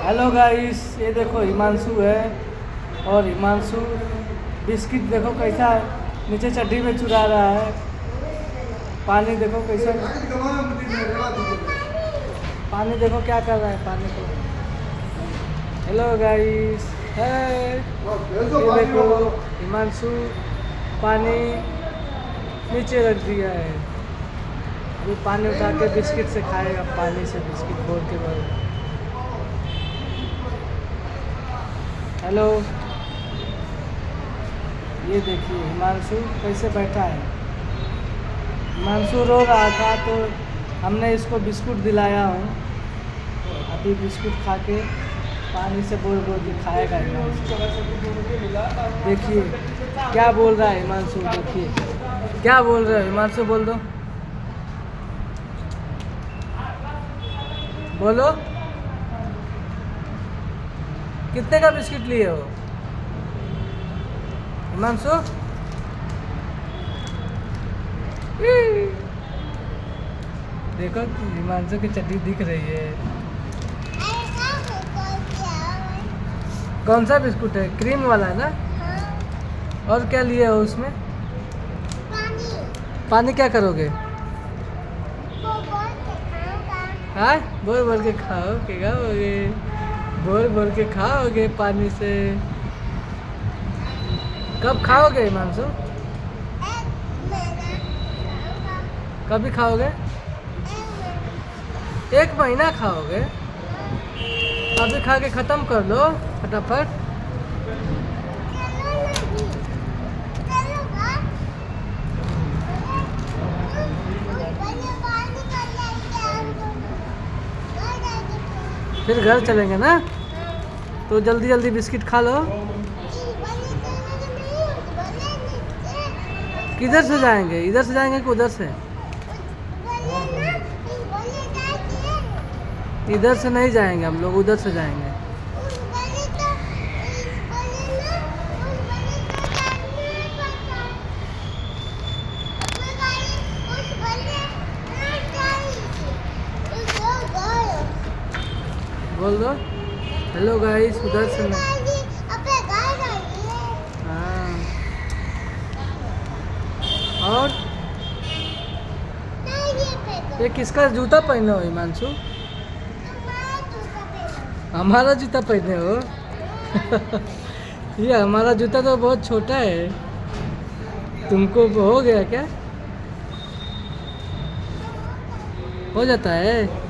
Hello guys, ये देखो हिमांशु है। और हिमांशु बिस्किट देखो कैसा नीचे चड्डी में चुरा रहा है। पानी देखो कैसा, पानी देखो क्या कर रहा है पानी को। हेलो गाइस है, ये देखो हिमांशु पानी नीचे रख दिया है। अभी पानी उठा के बिस्किट से खाएगा, पानी से बिस्किट बोल के बोल। हेलो, ये देखिए हिमांशु कैसे बैठा है। हिमांशु रो रहा था तो हमने इसको बिस्कुट दिलाया हूँ। अभी बिस्कुट खा के पानी से बोल बोल के खाएगा हिमांशु। देखिए क्या बोल रहा है हिमांशु, देखिए क्या बोल रहे हो हिमांशु, बोल दो, बोलो कितने का बिस्किट लिए हो हिमांशु? देखो हिमांशु की चड्डी दिख रही है। कौन सा बिस्कुट है? क्रीम वाला है ना? हाँ। और क्या लिए हो उसमें? पानी। पानी क्या करोगे? हाँ, बोल बोल के खाओगे, बोल बोल के खाओगे पानी से। कब खाओगे हिमांशु? कभी खाओगे? 1 महीना खाओगे? अभी खा के ख़त्म कर लो फटाफट। फिर घर चलेंगे ना, तो जल्दी जल्दी बिस्किट खा लो। किधर से जाएंगे? इधर से जाएंगे कि उधर से? इधर से नहीं जाएंगे हम लोग, उधर से जाएंगे। बोल दो हेलो गाइस, उधर से नहीं। हाँ, और ये किसका जूता पहने हो हिमांशु? हमारा जूता पहने हो? ये हमारा जूता तो बहुत छोटा है, तुमको हो गया क्या? हो जाता है।